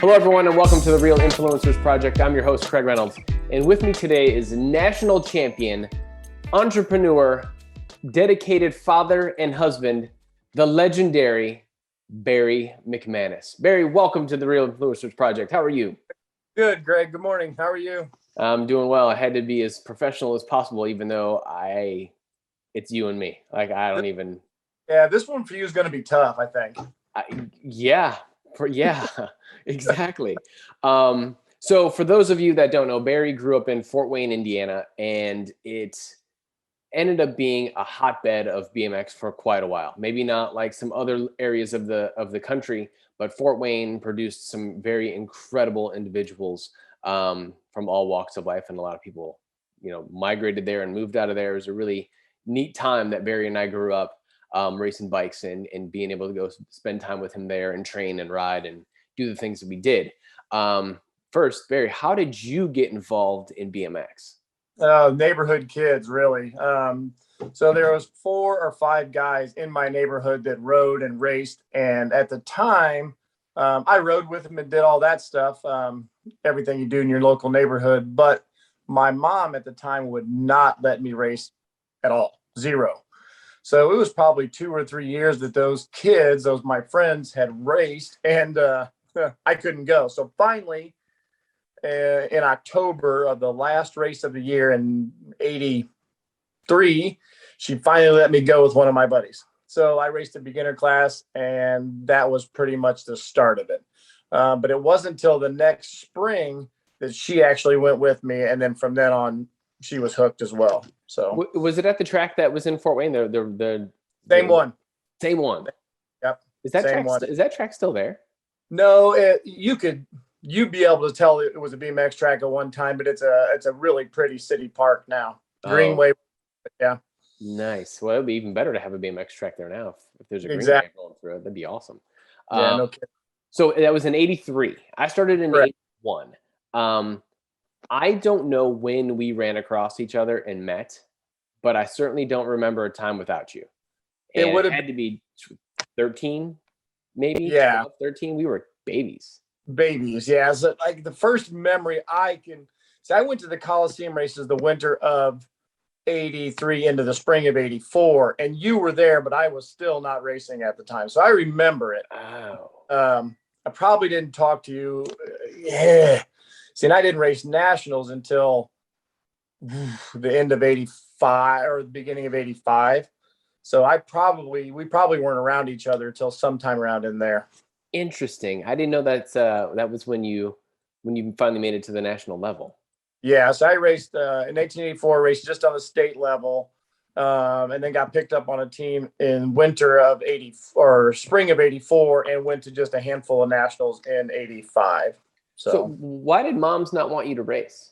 Hello, everyone, and welcome to the Real Influencers Project. I'm your host, Craig Reynolds, and with me today is national champion, entrepreneur, dedicated father and husband, the legendary Barry McManus. Barry, welcome to the Real Influencers Project. How are you? Good, Greg. Good morning. How are you? I'm doing well. I had to be as professional as possible, even though it's you and me. Like, I don't even. Yeah, this one for you is going to be tough, I think. Yeah, exactly. So for those of you that don't know, Barry grew up in Fort Wayne, Indiana, and it ended up being a hotbed of BMX for quite a while. Maybe not like some other areas of the country, but Fort Wayne produced some very incredible individuals from all walks of life, and a lot of people, migrated there and moved out of there. It was a really neat time that Barry and I grew up racing bikes and being able to go spend time with him there and train and ride and do the things that we did. First, Barry, how did you get involved in BMX? Neighborhood kids, really. So there was 4 or 5 guys in my neighborhood that rode and raced. And at the time, I rode with them and did all that stuff, everything you do in your local neighborhood. But my mom at the time would not let me race at all, 0. So it was probably 2 or 3 years that those kids, my friends, had raced, and I couldn't go. So finally, in October of the last race of the year in '83, she finally let me go with one of my buddies. So I raced a beginner class, and that was pretty much the start of it. But it wasn't until the next spring that she actually went with me, and then from then on, she was hooked as well. So was it at the track that was in Fort Wayne? The same one. Same one. Yep. Is that track still there? No, you'd be able to tell it was a BMX track at one time, but it's a really pretty city park now. Greenway. Yeah. Nice. Well, it'd be even better to have a BMX track there now. If there's a greenway going through it, that'd be awesome. Yeah, no kidding. So that was in '83. I started in '81. I don't know when we ran across each other and met, but I certainly don't remember a time without you. And it had to be 13, maybe. Yeah. 12, 13. We were babies. Yeah. So like the first memory I went to the Coliseum races the winter of '83 into the spring of '84, and you were there, but I was still not racing at the time. So I remember it. Oh. I probably didn't talk to you. Yeah. See, and I didn't race nationals until the end of '85 or the beginning of '85. So we probably weren't around each other until sometime around in there. Interesting. I didn't know that was when you finally made it to the national level. Yeah, so I raced in 1884, raced just on the state level, and then got picked up on a team in winter of '80 or spring of '84, and went to just a handful of nationals in '85. So why did moms not want you to race?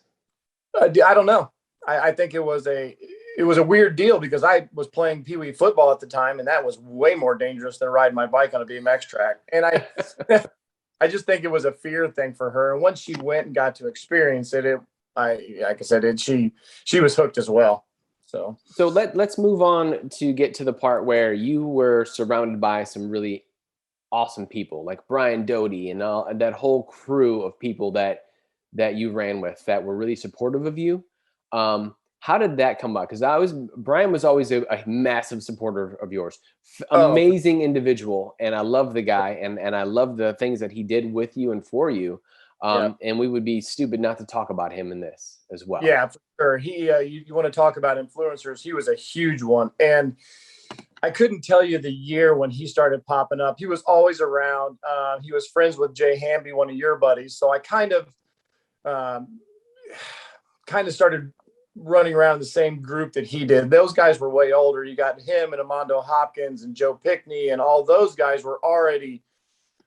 I don't know. I think it was a weird deal because I was playing Pee Wee football at the time, and that was way more dangerous than riding my bike on a BMX track. And I just think it was a fear thing for her. And once she went and got to experience it, she was hooked as well. So let's move on to get to the part where you were surrounded by some really awesome people like Brian Doty and that whole crew of people that you ran with that were really supportive of you. How did that come about? Because Brian was always a massive supporter of yours. Amazing individual, and I love the guy, and I love the things that he did with you and for you. And we would be stupid not to talk about him in this as well. Yeah, for sure. He, you want to talk about influencers? He was a huge one, and I couldn't tell you the year when he started popping up. He was always around. He was friends with Jay Hamby, one of your buddies. So I kind of started running around the same group that he did. Those guys were way older. You got him and Amando Hopkins and Joe Pickney, and all those guys were already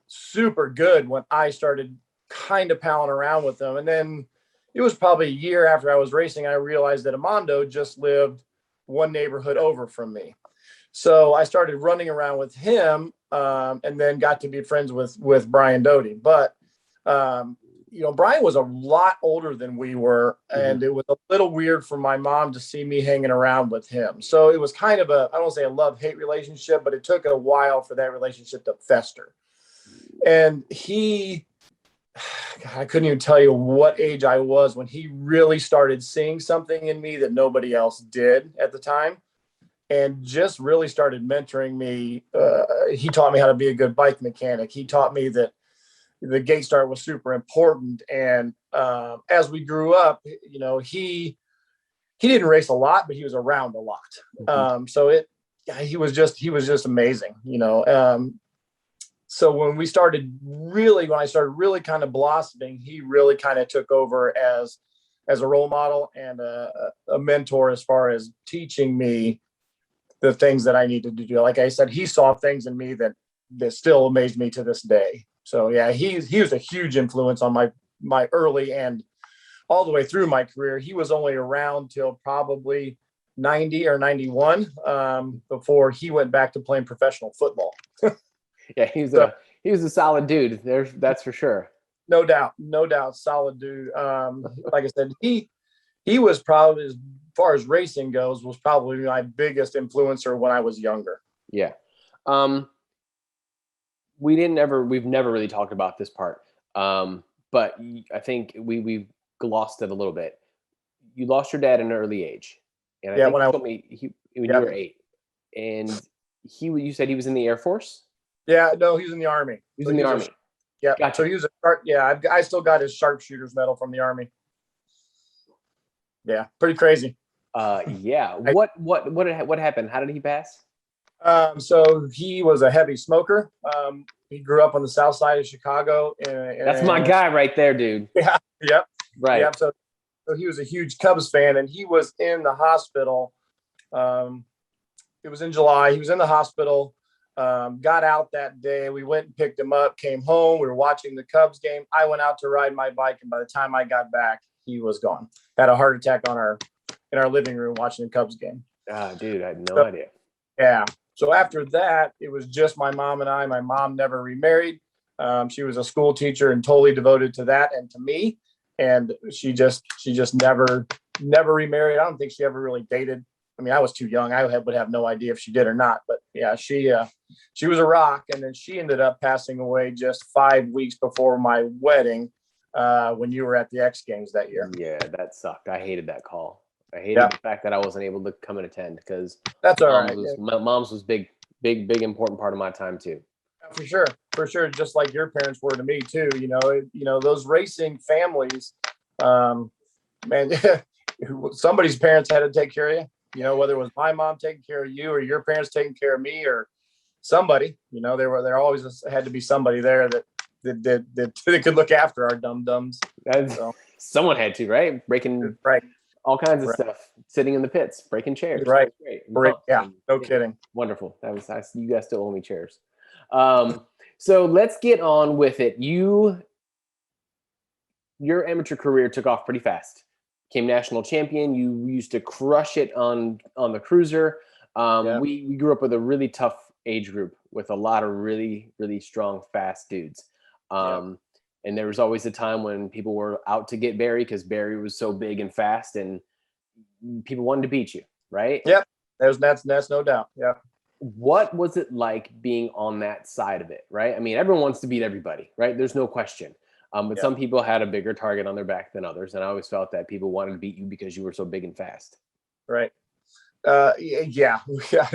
super good when I started kind of palling around with them. And then it was probably a year after I was racing, I realized that Amando just lived one neighborhood over from me. So I started running around with him, and then got to be friends with Brian Doty. But Brian was a lot older than we were, and it was a little weird for my mom to see me hanging around with him. So it was kind of I don't want to say a love-hate relationship, but it took a while for that relationship to fester. And he I couldn't even tell you what age I was when he really started seeing something in me that nobody else did at the time, and just really started mentoring me. He taught me how to be a good bike mechanic. He taught me that the gate start was super important. And as we grew up, he didn't race a lot, but he was around a lot. So he was just amazing. So when I started really kind of blossoming, he really kind of took over as a role model and a mentor as far as teaching me the things that I needed to do. Like I said, he saw things in me that still amaze me to this day. So yeah, he was a huge influence on my early and all the way through my career. He was only around till probably 90 or 91 before he went back to playing professional football. Yeah, he was a solid dude. That's for sure. No doubt, solid dude. Like I said, he was probably, as far as racing goes, was probably my biggest influencer when I was younger. Yeah. We've never really talked about this part. But I think we've glossed it a little bit. You lost your dad at an early age. And I think you told me when you were 8. And you said he was in the Air Force? Yeah, no, he was in the Army. He was in the Army. Yeah. Gotcha. So he was I still got his sharpshooter's medal from the Army. Yeah, pretty crazy. Yeah. What happened? How did he pass? So he was a heavy smoker. He grew up on the south side of Chicago. That's my guy right there, dude. Yeah. Yep. Right. Yep. So he was a huge Cubs fan, and he was in the hospital. It was in July. He was in the hospital. Got out that day. We went and picked him up, came home. We were watching the Cubs game. I went out to ride my bike, and by the time I got back, he was gone. Had a heart attack in our living room watching the Cubs game. Ah, dude, I had no idea. Yeah. So after that, it was just my mom and I. My mom never remarried. She was a school teacher and totally devoted to that and to me. And she just never remarried. I don't think she ever really dated. I mean, I was too young. I would have no idea if she did or not. But yeah, she was a rock. And then she ended up passing away just 5 weeks before my wedding, when you were at the X Games that year. Yeah, that sucked. I hated that call. I hated the fact that I wasn't able to come and attend, because that's all right. Mom's was big, important part of my time too. For sure. Just like your parents were to me too. Those racing families, man, somebody's parents had to take care of you. Whether it was my mom taking care of you or your parents taking care of me or somebody. There always had to be somebody there that could look after our dum-dums. Someone had to, right? Breaking all kinds of stuff, sitting in the pits, breaking chairs. Right. Great. Yeah. No kidding. Wonderful. That was nice. You guys still owe me chairs. So let's get on with it. Your amateur career took off pretty fast. Became national champion. You used to crush it on the cruiser. We grew up with a really tough age group with a lot of really, really strong, fast dudes. And there was always a time when people were out to get Barry because Barry was so big and fast, and people wanted to beat you, right? Yep. That's no doubt. Yeah. What was it like being on that side of it, right? I mean, everyone wants to beat everybody, right? There's no question. But some people had a bigger target on their back than others. And I always felt that people wanted to beat you because you were so big and fast. Right. Yeah.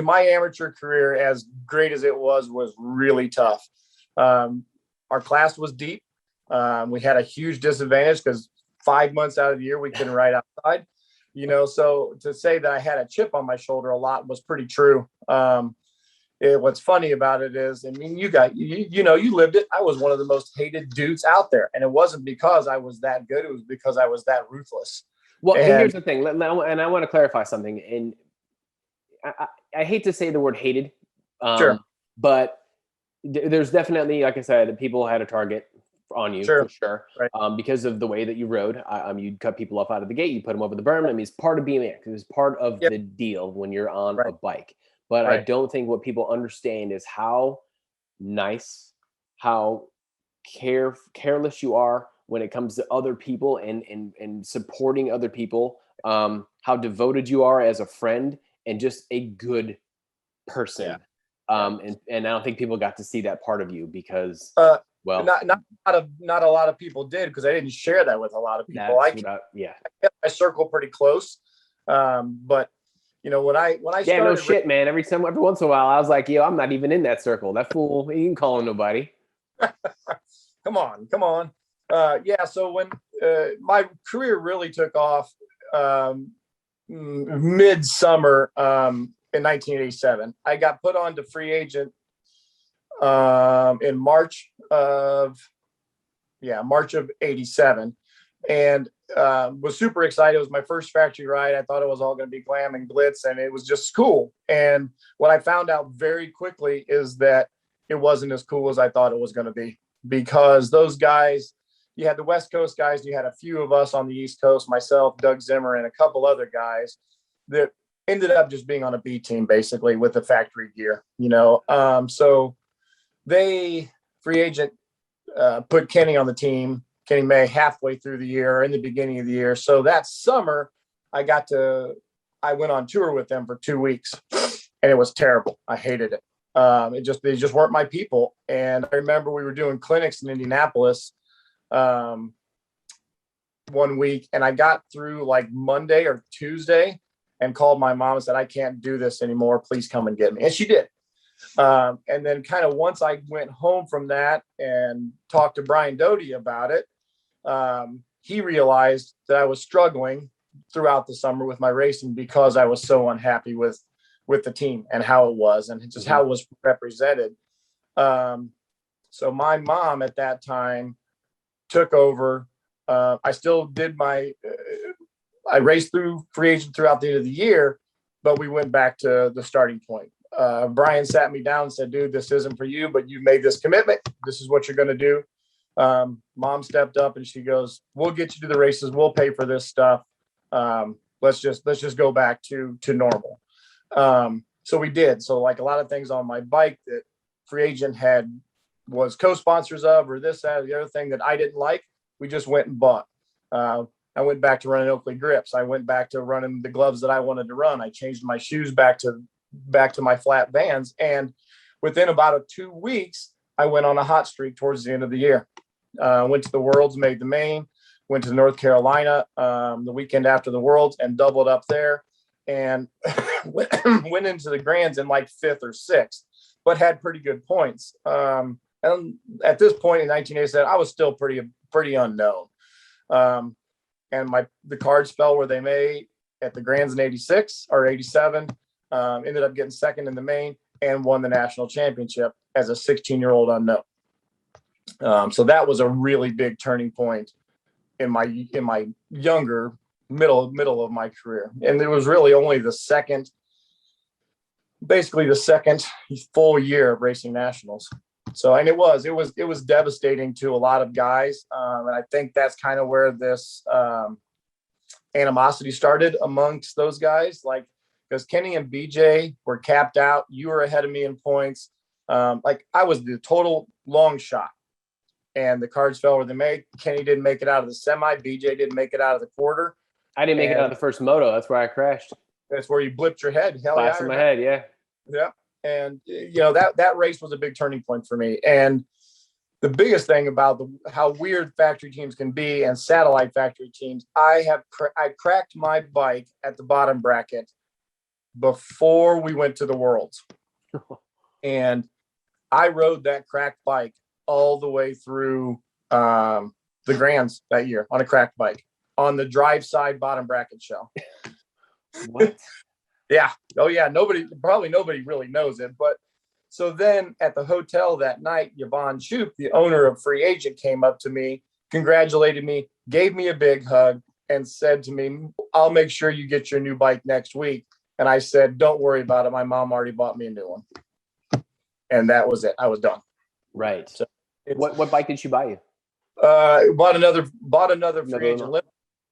My amateur career, as great as it was really tough. Our class was deep. We had a huge disadvantage because 5 months out of the year, we couldn't ride outside. So to say that I had a chip on my shoulder a lot was pretty true. What's funny about it is, I mean, you lived it. I was one of the most hated dudes out there. And it wasn't because I was that good. It was because I was that ruthless. Well, and here's the thing. And I want to clarify something. And I hate to say the word hated. Sure. But there's definitely, like I said, people had a target on you for sure. Right. Because of the way that you rode. You'd cut people off out of the gate. You put them over the berm. I mean, it's part of BMX. It's part of the deal when you're on a bike. But I don't think what people understand is how nice, how careless you are when it comes to other people and supporting other people, how devoted you are as a friend and just a good person. And I don't think people got to see that part of you because Well, not a lot of people did, because I didn't share that with a lot of people. I kept my circle pretty close. But when I yeah, no started, shit, man. Every once in a while, I was like, yo, I'm not even in that circle. That fool, he ain't calling nobody. come on. Yeah. So when my career really took off, midsummer in 1987, I got put on to free agent in March of 87, and was super excited. It was my first factory ride. I thought it was all going to be glam and glitz, and it was just cool. And what I found out very quickly is that it wasn't as cool as I thought it was going to be, because those guys, you had the West Coast guys, and you had a few of us on the East Coast, myself, Doug Zimmer, and a couple other guys that ended up just being on a B team, basically, with the factory gear, so they free agent put Kenny on the team, Kenny May, halfway through the year, in the beginning of the year. So that summer, I went on tour with them for 2 weeks, and it was terrible. I hated it. They just weren't my people. And I remember we were doing clinics in Indianapolis one week, and I got through like Monday or Tuesday and called my mom and said, I can't do this anymore. Please come and get me. And she did. And then kind of once I went home from that and talked to Brian Doty about it, he realized that I was struggling throughout the summer with my racing, because I was so unhappy with the team and how it was, and just how it was represented. So my mom at that time took over. I still did I raced through free agent throughout the end of the year, but we went back to the starting point. Brian sat me down and said, dude, this isn't for you, but you made this commitment. This is what you're going to do. Mom stepped up and she goes, we'll get you to the races. We'll pay for this stuff. Let's just go back to normal. So we did. So like a lot of things on my bike that free agent was co-sponsors of, or this, that, or the other thing that I didn't like, we just went and bought. I went back to running Oakley grips. I went back to running the gloves that I wanted to run. I changed my shoes back to my flat Vans. And within about 2 weeks, I went on a hot streak towards the end of the year. Went to the Worlds, made the main, went to North Carolina the weekend after the Worlds and doubled up there, and went into the Grands in like 5th or 6th, but had pretty good points. And at this point in 1987, I was still pretty unknown. And the cards fell where they may at the Grands in 86 or 87. Ended up getting second in the main and won the national championship as a 16-year-old unknown. So that was a really big turning point in my younger middle of my career. And it was really only the second full year of racing nationals. So, and it was devastating to a lot of guys. And I think that's kind of where this animosity started amongst those guys. Like, because Kenny and BJ were capped out. You were ahead of me in points. Like I was the total long shot, and the cards fell where they made. Kenny didn't make it out of the semi. BJ didn't make it out of the quarter. I didn't make it out of the first moto. That's where I crashed. That's where you blipped your head. Hell yeah. In my head. Yeah. Yeah. And that race was a big turning point for me. And the biggest thing about how weird factory teams can be and satellite factory teams, I cracked my bike at the bottom bracket before we went to the Worlds. And I rode that cracked bike all the way through the Grands that year on a cracked bike on the drive side bottom bracket shell. What? Yeah. Oh yeah. Nobody really knows it. But so then at the hotel that night, Yvonne Shoup, the owner of Free Agent, came up to me, congratulated me, gave me a big hug, and said to me, I'll make sure you get your new bike next week. And I said, don't worry about it. My mom already bought me a new one. And that was it. I was done. Right. So what bike did she buy you? Bought another Free Agent limit,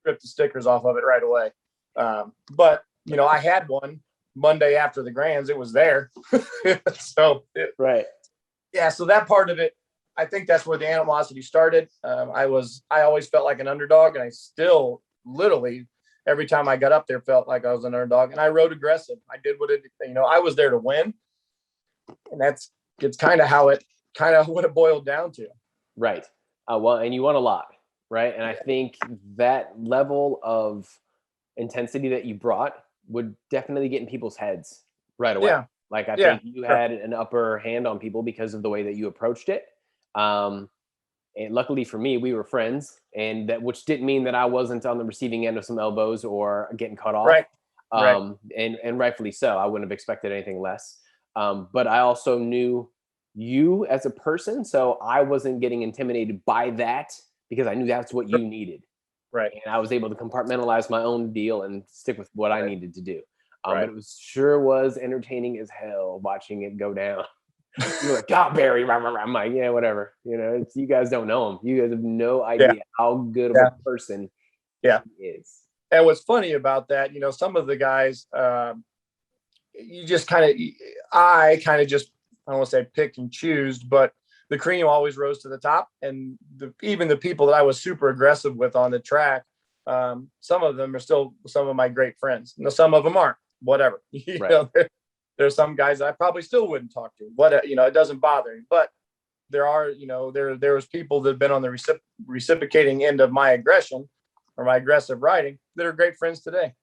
ripped the stickers off of it right away. But I had one Monday after the Grands. It was there. Right. Yeah. So that part of it, I think that's where the animosity started. I always felt like an underdog, and I still literally every time I got up there felt like I was an underdog, and I rode aggressive. I did I was there to win, and it's kind of what it boiled down to. Right. Well, and you won a lot, right? And I think that level of intensity that you brought would definitely get in people's heads right away. Yeah. Like I Yeah. think you Sure. had an upper hand on people because of the way that you approached it. Um, and luckily for me, we were friends, and that which didn't mean that I wasn't on the receiving end of some elbows or getting cut off. Right. Right. And rightfully so. I wouldn't have expected anything less. But I also knew you as a person, so I wasn't getting intimidated by that because I knew that's what Sure. you needed, Right. and I was able to compartmentalize my own deal and stick with what I Right. needed to do. But Right. it was sure was entertaining as hell watching it go down. You're like, God, Barry, rah, rah, rah. I'm like, yeah, whatever. You guys don't know him. You guys have no Yeah. idea how good of Yeah. a person Yeah. he is. And what's funny about that, some of the guys, you just kind of, I kind of just, I don't want to say pick and choose, but the cream always rose to the top. And even the people that I was super aggressive with on the track, some of them are still some of my great friends. Some of them aren't. Whatever. Right. There's some guys that I probably still wouldn't talk to. But it doesn't bother me. But there are, there was people that have been on the reciprocating end of my aggression or my aggressive riding that are great friends today.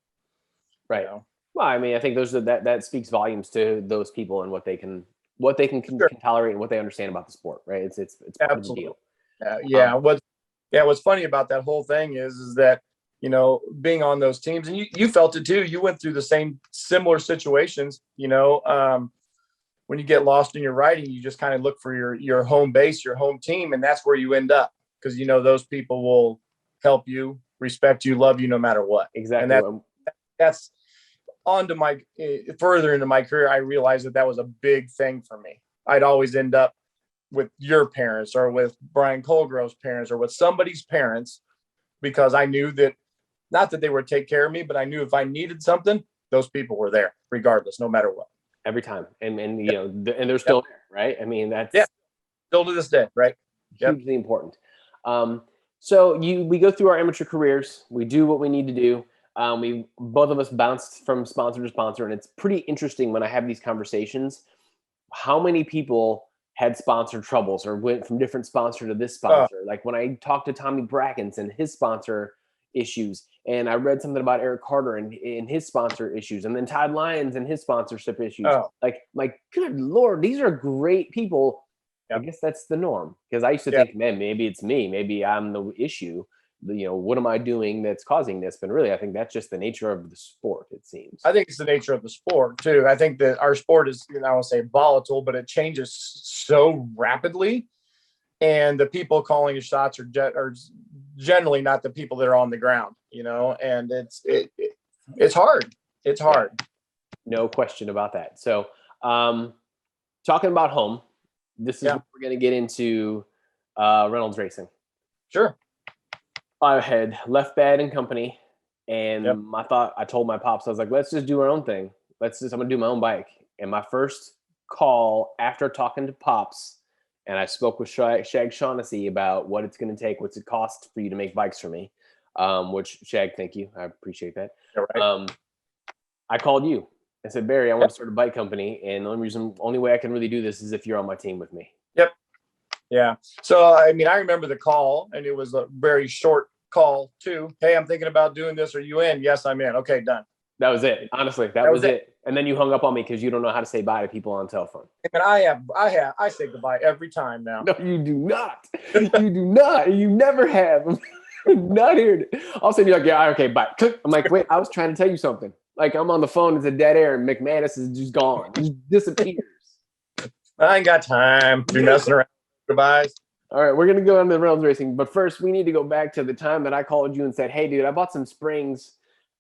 Right. Well, I mean, I think that speaks volumes to those people and what they can Sure. can tolerate and what they understand about the sport, right? It's part of the Absolutely. deal. Yeah. What's funny about that whole thing is that, being on those teams, and you felt it too. You went through the same similar situations, when you get lost in your riding, you just kind of look for your home base, your home team, and that's where you end up because those people will help you, respect you, love you no matter what. Exactly. And that's on to my further into my career. I realized that was a big thing for me. I'd always end up with your parents or with Brian Colgrove's parents or with somebody's parents because I knew that not that they would take care of me, but I knew if I needed something, those people were there regardless, no matter what. Every time, and and they're still there, right? I mean, that's still to this day, right? hugely important. So we go through our amateur careers, we do what we need to do. We both of us bounced from sponsor to sponsor, and it's pretty interesting when I have these conversations how many people had sponsor troubles or went from different sponsor to this sponsor. Like when I talked to Tommy Brackens and his sponsor issues, and I read something about Eric Carter and his sponsor issues, and then Todd Lyons and his sponsorship issues. Like, good Lord, these are great people. I guess that's the norm because I used to think, man, maybe it's me, maybe I'm the issue. What am I doing that's causing this? But really, I think that's just the nature of the sport, it seems. I think it's the nature of the sport too. I think that our sport is, I won't say volatile, but it changes so rapidly. And the people calling the shots are generally not the people that are on the ground, and it's hard. It's hard. Yeah. No question about that. So talking about home, this is what we're going to get into Reynolds Racing. Sure. I had left Bad and Company, and I told my pops, I was like, let's just do our own thing. I'm going to do my own bike. And my first call after talking to Pops, and I spoke with Shag Shaughnessy about what it's going to take, what's it cost for you to make bikes for me, which Shag, thank you. I appreciate that. Right. I called you. I said, Barry, I want to start a bike company. And the only way I can really do this is if you're on my team with me. Yep. Yeah. So, I mean, I remember the call, and it was a very short call too. Hey, I'm thinking about doing this. Are you in? Yes, I'm in. Okay, done. That was it. Honestly, that was it. And then you hung up on me because you don't know how to say bye to people on telephone. And I say goodbye every time now. No, you do not. You do not. You never have. I'm not here. All of a sudden, you're like, yeah, okay, bye. I'm like, wait, I was trying to tell you something. Like, I'm on the phone, it's a dead air, and McManus is just gone. He just disappears. I ain't got time to be messing around. Goodbyes. All right, we're going to go into the Reynolds Racing. But first, we need to go back to the time that I called you and said, hey, dude, I bought some springs.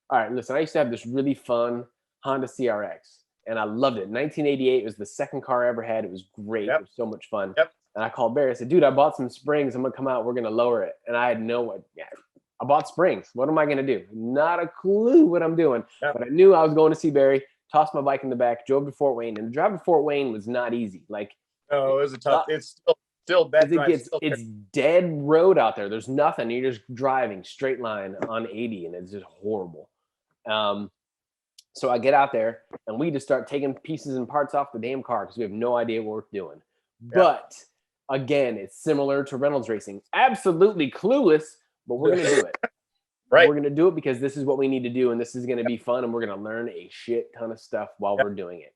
All right, listen, I used to have this really fun Honda CRX, and I loved it. 1988 was the second car I ever had. It was great. It was so much fun. And I called Barry. I said, dude, I bought some springs. I'm going to come out. We're going to lower it. And I had I bought springs. What am I going to do? Not a clue what I'm doing. But I knew I was going to see Barry, tossed my bike in the back, drove to Fort Wayne. And the drive to Fort Wayne was not easy. Like, it was a tough. It's still bad. It's dead road out there. There's nothing. You're just driving straight line on 80, and it's just horrible. So I get out there, and we just start taking pieces and parts off the damn car because we have no idea what we're doing. But again, it's similar to Reynolds racing. Absolutely clueless, but we're going to do it. Right. We're going to do it because this is what we need to do, and this is going to be fun, and we're going to learn a shit ton of stuff while we're doing it.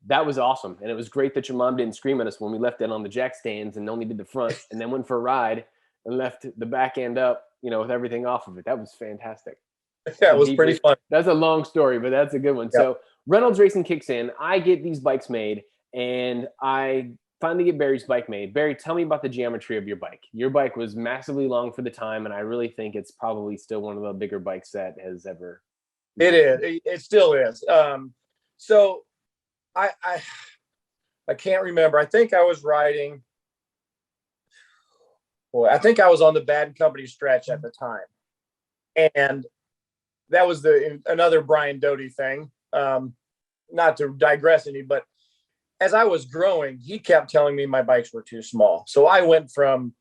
That was awesome, and it was great that your mom didn't scream at us when we left it on the jack stands and only did the front, and then went for a ride and left the back end up, with everything off of it. That was fantastic. Yeah, it was pretty fun. That's a long story, but that's a good one. Yep. So Reynolds Racing kicks in. I get these bikes made, and I finally get Barry's bike made. Barry, tell me about the geometry of your bike. Your bike was massively long for the time, and I really think it's probably still one of the bigger bikes that has ever. It is. It still is. So I can't remember. I think I was riding. Boy, I think I was on the Bad Company stretch at the time, and that was another Brian Doty thing. Not to digress any, but as I was growing, he kept telling me my bikes were too small. So I went from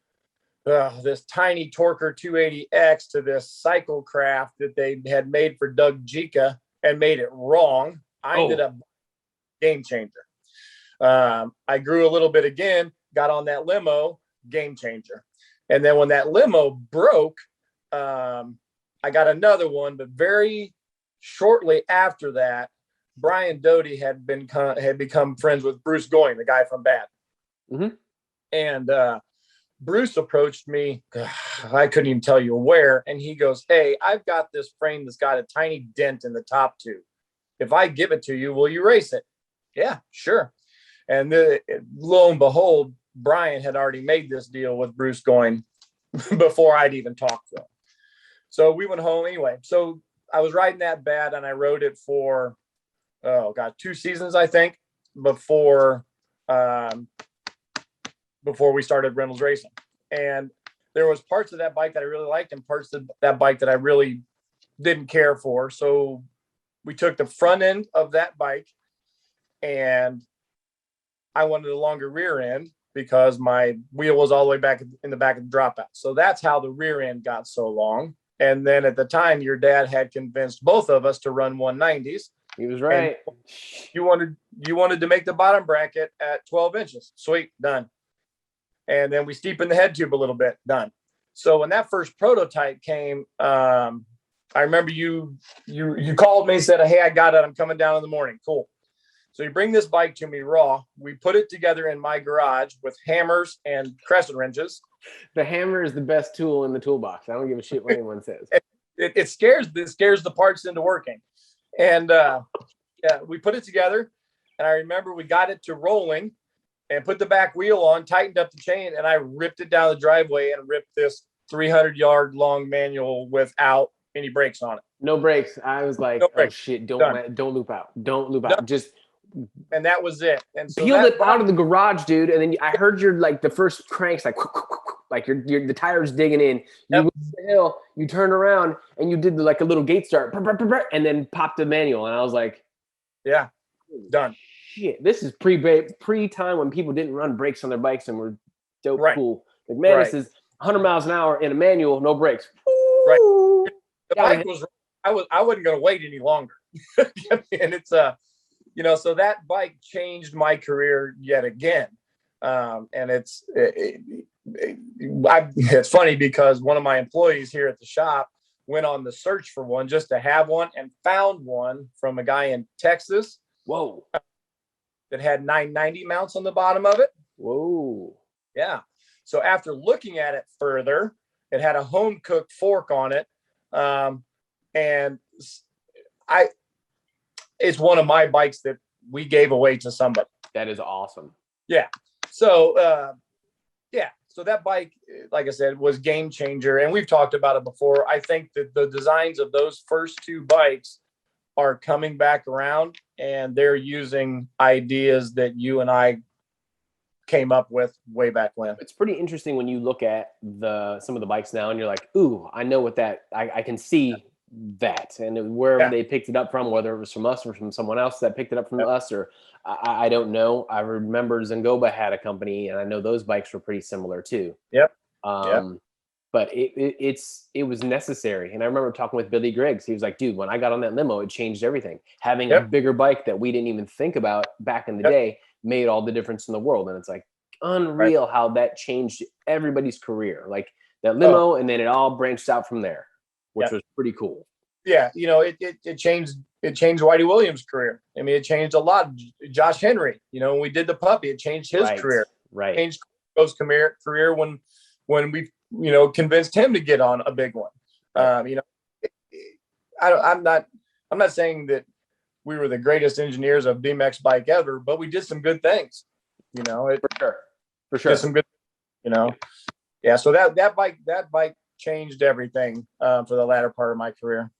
this tiny Torker 280X to this Cyclecraft that they had made for Doug Jika and made it wrong. I ended up game changer. I grew a little bit again, got on that limo, game changer. And then when that limo broke, I got another one, but very shortly after that, Brian Doty had become friends with Bruce Goying, the guy from Bad. Mm-hmm. And Bruce approached me. I couldn't even tell you where. And he goes, "Hey, I've got this frame that's got a tiny dent in the top tube. If I give it to you, will you race it?" Yeah, sure. And lo and behold, Brian had already made this deal with Bruce Goying before I'd even talked to him. So we went home anyway. So I was riding that Bad, and I rode it for, 2 seasons, I think, before we started Reynolds Racing. And there was parts of that bike that I really liked and parts of that bike that I really didn't care for. So we took the front end of that bike, and I wanted a longer rear end because my wheel was all the way back in the back of the dropout. So that's how the rear end got so long. And then at the time, your dad had convinced both of us to run 190s. He was right. You wanted to make the bottom bracket at 12 inches. Sweet, done. And then we steepened the head tube a little bit, done. So when that first prototype came, I remember you called me and said, "Hey, I got it. I'm coming down in the morning." Cool. So you bring this bike to me raw. We put it together in my garage with hammers and crescent wrenches. The hammer is the best tool in the toolbox. I don't give a shit what anyone says. It scares the parts into working. And we put it together. And I remember we got it to rolling and put the back wheel on, tightened up the chain, and I ripped it down the driveway and ripped this 300-yard long manual without any brakes on it. No brakes. I was like, "Oh shit! Don't loop out. Don't loop out. Just." And that was it. And so peeled it out of the garage, dude. And then I heard the first cranks, like the tires digging in. You went to the hill, you turned around, and you did like a little gate start, and then popped the manual. And I was like, "Yeah, done." Shit, this is pre-time when people didn't run brakes on their bikes and were dope cool. McManus is 100 miles an hour in a manual, no brakes. Right. The bike was. I wasn't going to wait any longer. And it's so that bike changed my career yet again. And it's funny because one of my employees here at the shop went on the search for one just to have one and found one from a guy in Texas. Whoa. That had 990 mounts on the bottom of it. Whoa. Yeah. So after looking at it further, it had a home cooked fork on it. And it's one of my bikes that we gave away to somebody. That is awesome. Yeah. So, so that bike, like I said, was game changer. And we've talked about it before. I think that the designs of those first 2 bikes are coming back around, and they're using ideas that you and I came up with way back when. It's pretty interesting when you look at some of the bikes now and you're like, "Ooh, I know what that, I can see that." And wherever they picked it up from, whether it was from us or from someone else that picked it up from us, or I don't know. I remember Zengoba had a company, and I know those bikes were pretty similar too. Yep. But it was necessary. And I remember talking with Billy Griggs. He was like, "Dude, when I got on that limo, it changed everything. Having a bigger bike that we didn't even think about back in the day made all the difference in the world." And it's like, Unreal how that changed everybody's career. Like that Oh, limo, and then it all branched out from there, which yeah. was pretty cool. Yeah. It changed Whitey Williams' career. I mean, it changed a lot. Josh Henry, when we did the puppy, it changed his Right. career. Right. Changed Co's career when we, convinced him to get on a big one. Right. I'm not saying that we were the greatest engineers of BMX bike ever, but we did some good things. For Did sure. some good, yeah. So that bike changed everything for the latter part of my career.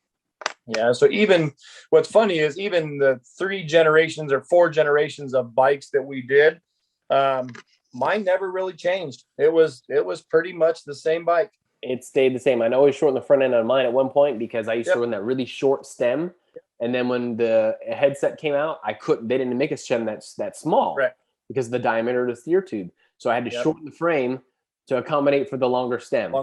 Yeah. So even what's funny is even the 3 generations or 4 generations of bikes that we did, mine never really changed. It was pretty much the same bike. It stayed the same. I know I shortened the front end on mine at one point because I used to run that really short stem. And then when the headset came out, they didn't make a stem that small, Right, because of the diameter of the steer tube. So I had to shorten the frame to accommodate for the longer stem.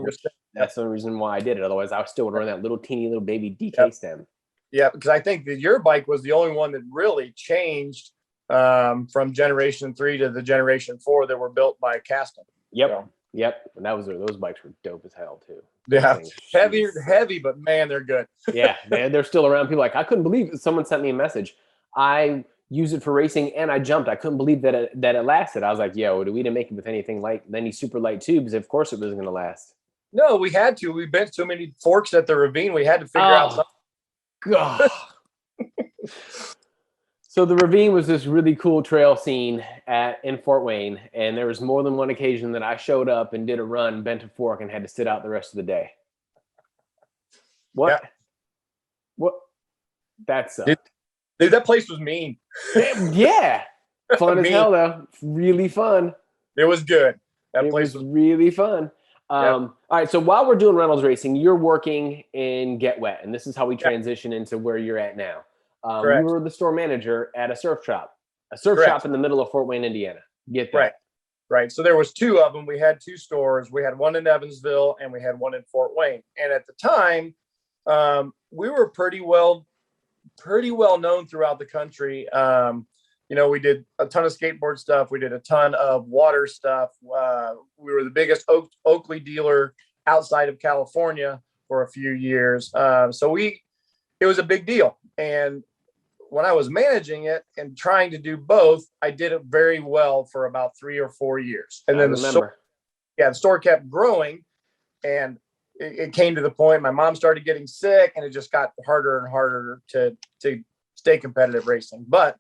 That's the reason why I did it. Otherwise, I still would run that little teeny little baby DK stem. Yeah, because I think that your bike was the only one that really changed from generation 3 to the generation 4 that were built by Caston. Yep. So. Yep. And those bikes were dope as hell too. Yeah. Heavy, but man, they're good. Yeah. They're still around. People like, I couldn't believe it. Someone sent me a message. I used it for racing and I jumped. I couldn't believe that it lasted. I was like, yo, we didn't make it with anything any super light tubes. Of course it wasn't going to last. No, we had to. We bent so many forks at the ravine. We had to figure out something. God. So the ravine was this really cool trail scene in Fort Wayne, and there was more than one occasion that I showed up and did a run, bent a fork, and had to sit out the rest of the day. What? Yeah. What? That sucked. Dude, that place was mean. Yeah. Fun as hell, though. Really fun. It was good. That place was really fun. All right, so while we're doing Reynolds racing, you're working in Get Wet, and this is how we transition into where you're at now. You were the store manager at a surf shop in the middle of Fort Wayne, Indiana. Get that? Right. So there was 2 of them. We had 2 stores. We had one in Evansville and we had one in Fort Wayne. And at the time, we were pretty well known throughout the country. We did a ton of skateboard stuff. We did a ton of water stuff. We were the biggest Oakley dealer outside of California for a few years. It was a big deal. And when I was managing it and trying to do both, I did it very well for about 3 or 4 years. And then the store kept growing, and it came to the point my mom started getting sick, and it just got harder and harder to stay competitive racing. But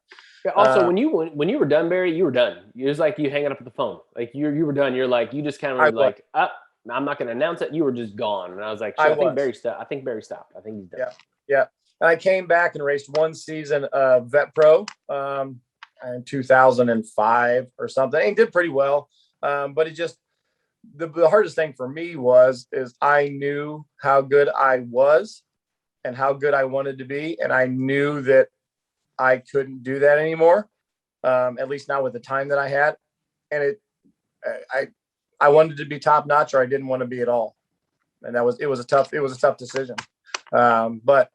also, when you were done, Barry, you were done. It was like you hanging up at the phone. Like you were done. You're like, you just kind of like, I'm not going to announce it. You were just gone. And I was like, I think Barry stopped. I think Barry stopped. I think he's done. Yeah. And I came back and raced one season of Vet Pro in 2005 or something, and did pretty well. But it just, the hardest thing for me is I knew how good I was and how good I wanted to be. And I knew that I couldn't do that anymore, at least not with the time that I had. And I wanted to be top notch, or I didn't want to be at all. And it was a tough decision. But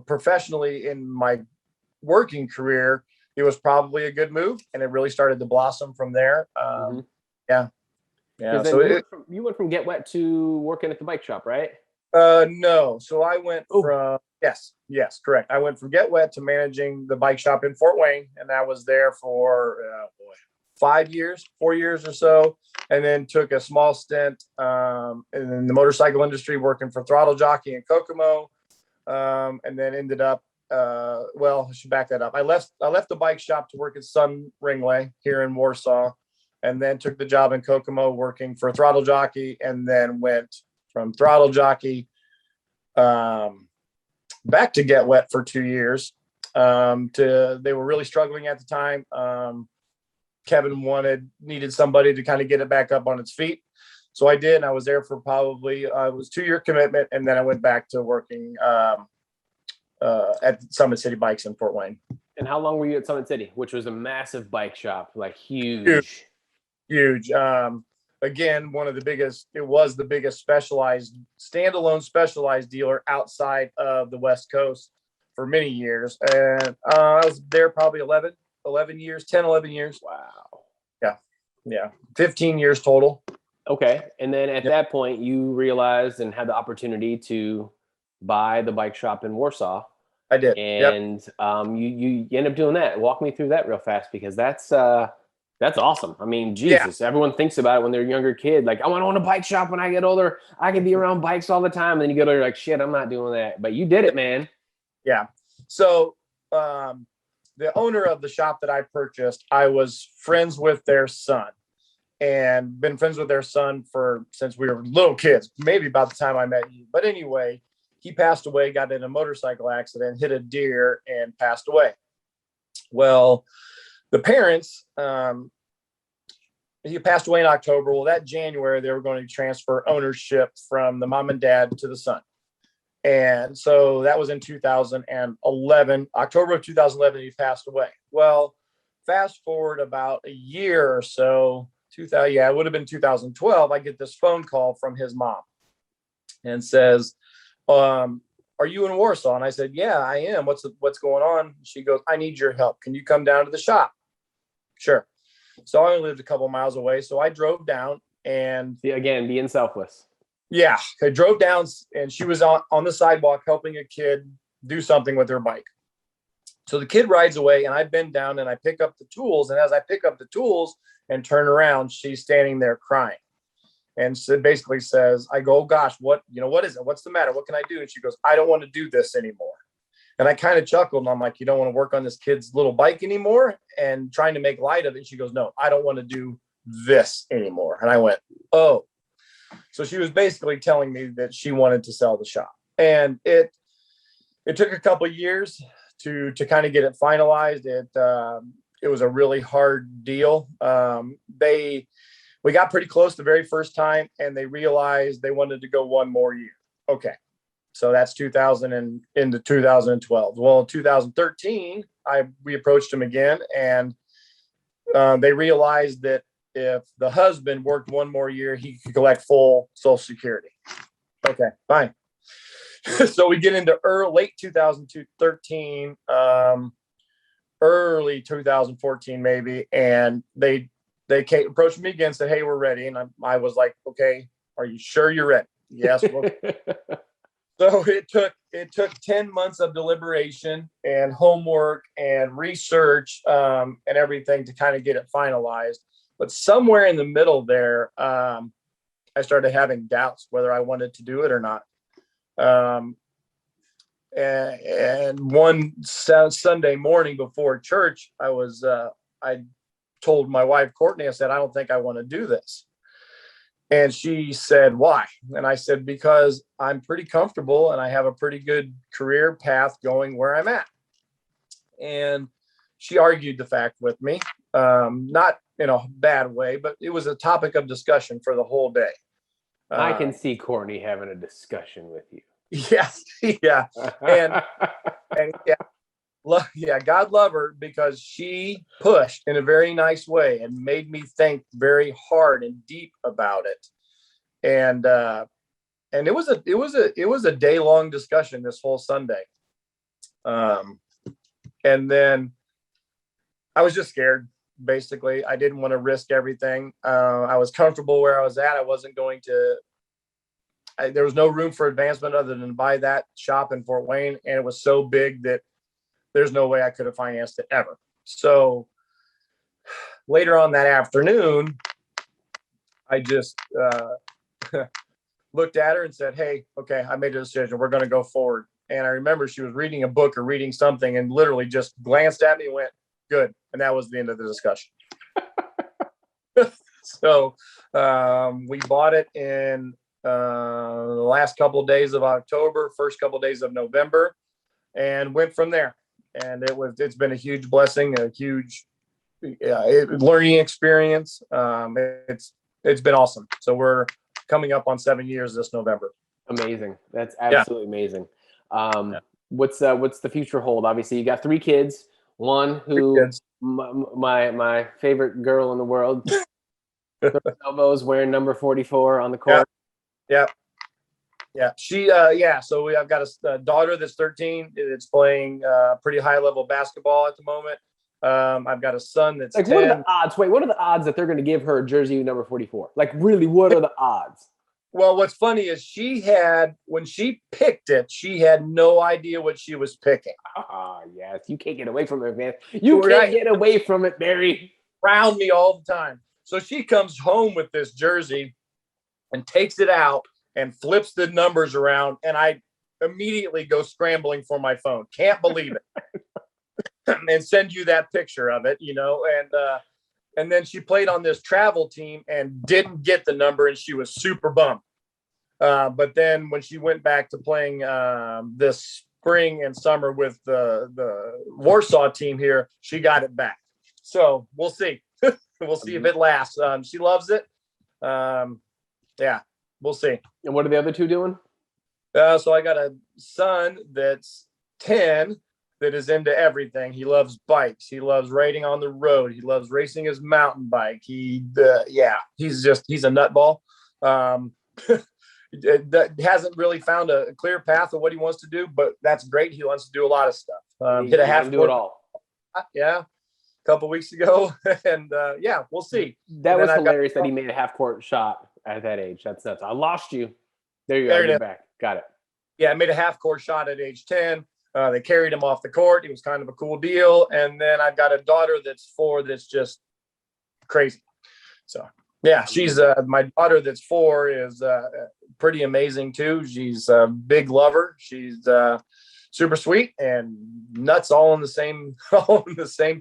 professionally in my working career, it was probably a good move, and it really started to blossom from there. Yeah. So you went from Get Wet to working at the bike shop, right? No. So I went from yes, correct. I went from Get Wet to managing the bike shop in Fort Wayne, and I was there for 4 years or so, and then took a small stint in the motorcycle industry, working for Throttle Jockey in Kokomo. And then ended up, I should back that up. I left the bike shop to work at Sun Ringway here in Warsaw, and then took the job in Kokomo working for Throttle Jockey, and then went from Throttle Jockey back to Get Wet for 2 years. They were really struggling at the time. Kevin needed somebody to kind of get it back up on its feet. So I did, and I was there for it was 2-year commitment, and then I went back to working at Summit City Bikes in Fort Wayne. And how long were you at Summit City, which was a massive bike shop, like huge? Huge. Again, it was the biggest standalone specialized dealer outside of the West Coast for many years. And I was there probably 11 years. Wow. Yeah. Yeah. 15 years total. Okay. And then at Yep. that point, you realized and had the opportunity to buy the bike shop in Warsaw. I did. Yep. And you end up doing that. Walk me through that real fast, because that's awesome. I mean, Yeah. Jesus, everyone thinks about it when they're a younger kid. Like, I want to own a bike shop when I get older. I can be around bikes all the time. And then you go to, you're like, shit, I'm not doing that. But you did it, man. Yeah. So the owner of the shop that I purchased, I was friends with their son, and been friends with their son since we were little kids, maybe about the time I met you. But anyway, he passed away, got in a motorcycle accident, hit a deer, and passed away. Well, the parents, he passed away in October. Well, that January, they were going to transfer ownership from the mom and dad to the son. And so that was in 2011, October of 2011, he passed away. Well, fast forward about a year or so, it would have been 2012. I get this phone call from his mom and says, are you in Warsaw? And I said, yeah, I am. What's going on? She goes, I need your help. Can you come down to the shop? Sure. So I only lived a couple miles away. So I drove down, and again, being selfless. Yeah, I drove down, and she was on the sidewalk helping a kid do something with her bike. So the kid rides away, and I bend down and I pick up the tools. And as I pick up the tools and turn around, she's standing there crying. And so basically says, I go, oh gosh, what is it? What's the matter? What can I do? And she goes, I don't want to do this anymore. And I kind of chuckled, and I'm like, you don't want to work on this kid's little bike anymore? And trying to make light of it. And she goes, no, I don't want to do this anymore. And I went, oh. So she was basically telling me that she wanted to sell the shop, and it took a couple of years to kind of get it finalized. It was a really hard deal. We got pretty close the very first time, and they realized they wanted to go one more year. Okay, so that's 2000 and into 2012. Well, in 2013, we approached them again, and they realized that if the husband worked one more year, he could collect full Social Security. Okay, fine. So we get into late 2013, early 2014 maybe, and they approached me again and said, hey, we're ready. And I was like, okay, are you sure you're ready? Yes. Well, so it took 10 months of deliberation and homework and research and everything to kind of get it finalized. But somewhere in the middle there, I started having doubts whether I wanted to do it or not. And one Sunday morning before church, I told my wife, Courtney, I said, I don't think I want to do this. And she said, why? And I said, because I'm pretty comfortable and I have a pretty good career path going where I'm at. And she argued the fact with me, not in a bad way, but it was a topic of discussion for the whole day. I can see Courtney having a discussion with you. Yes. Yeah. And yeah, God love her, because she pushed in a very nice way and made me think very hard and deep about it. And it was a day-long discussion this whole Sunday. And then I was just scared. Basically, I didn't want to risk everything. I was comfortable where I was at. I wasn't going to. There was no room for advancement other than buy that shop in Fort Wayne, and it was so big that there's no way I could have financed it ever. So later on that afternoon, I just looked at her and said, hey, okay, I made a decision. We're going to go forward. And I remember she was reading a book or reading something and literally just glanced at me and went, good. And that was the end of the discussion. So we bought it in the last couple of days of October, first couple of days of November, and went from there. And it's been a huge blessing, a huge learning experience. It's been awesome. So we're coming up on 7 years this November. Amazing. That's absolutely amazing. What's the future hold? Obviously, you got 3 kids. One who my favorite girl in the world, elbows, wearing number 44 on the court. Yeah. She so I've got a daughter that's 13. It's playing pretty high level basketball at the moment. I've got a son that's like 10. what are the odds? Wait, what are the odds that they're going to give her jersey number 44? Like really, what are the odds? Well, what's funny is when she picked it, she had no idea what she was picking. Yes, you can't get away from it, man. You can't get away from it, Barry. Around me all the time. So she comes home with this jersey and takes it out and flips the numbers around, and I immediately go scrambling for my phone. Can't believe it. And send you that picture of it, and then she played on this travel team and didn't get the number, and she was super bummed. But then when she went back to playing this spring and summer with the Warsaw team here, she got it back. So we'll see. We'll see if it lasts. She loves it. Yeah, we'll see. And what are the other two doing? So I got a son that's 10 that is into everything. He loves bikes. He loves riding on the road. He loves racing his mountain bike. He's a nutball. That hasn't really found a clear path of what he wants to do, but that's great. He wants to do a lot of stuff. Hit a half do it all. Yeah, a couple weeks ago, and we'll see. That was hilarious that he made a half court shot at that age. That's nuts. I lost you. There you go. You're back. Got it. Yeah, I made a half court shot at age 10. They carried him off the court. It was kind of a cool deal. And then I've got a daughter that's 4 that's just crazy. So, yeah, she's my daughter that's 4 is pretty amazing, too. She's a big lover. She's super sweet and nuts all in the same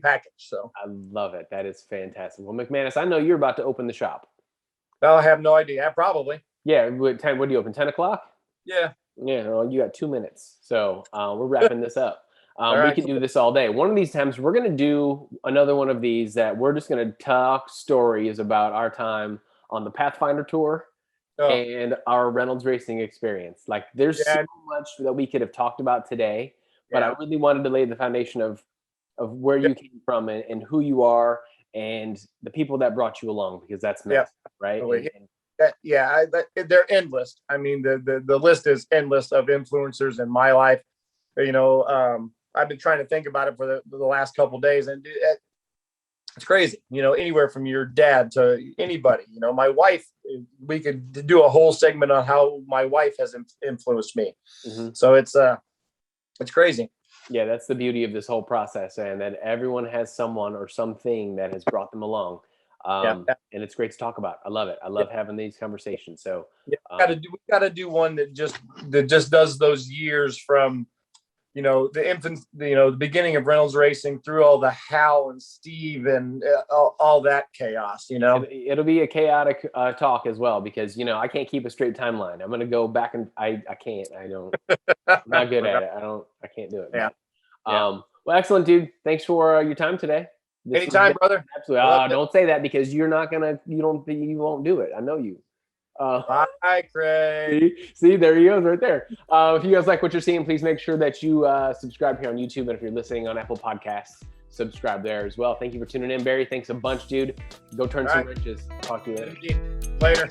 package. So I love it. That is fantastic. Well, McManus, I know you're about to open the shop. I have no idea. Probably. Yeah. What do you open? 10 o'clock? Yeah. Yeah, well, you got 2 minutes. So we're wrapping this up. Right. We could do this all day. One of these times, we're going to do another one of these that we're just going to talk stories about our time on the Pathfinder Tour and our Reynolds racing experience. Like there's so much that we could have talked about today, but I really wanted to lay the foundation of where you came from and who you are and the people that brought you along, because that's massive, right? They're endless. I mean, the list is endless of influencers in my life. I've been trying to think about it for the last couple of days, and it's crazy. Anywhere from your dad to anybody. My wife. We could do a whole segment on how my wife has influenced me. Mm-hmm. So it's crazy. Yeah, that's the beauty of this whole process, and that everyone has someone or something that has brought them along. And it's great to talk about. I love it. I love having these conversations. So we gotta do one that just does those years from, the beginning of Reynolds racing through all the Hal and Steve and all that chaos, It'll be a chaotic talk as well, because, I can't keep a straight timeline. I'm going to go back and I can't, I'm not good at it. I can't do it. Yeah. Well, excellent, dude. Thanks for your time today. Anytime, brother. Absolutely. Don't say that, because you won't do it. I know you. Bye, Craig. See, there he goes right there. If you guys like what you're seeing, please make sure that you subscribe here on YouTube. And if you're listening on Apple Podcasts, subscribe there as well. Thank you for tuning in, Barry. Thanks a bunch, dude. Go turn some riches. Talk to you later. Later.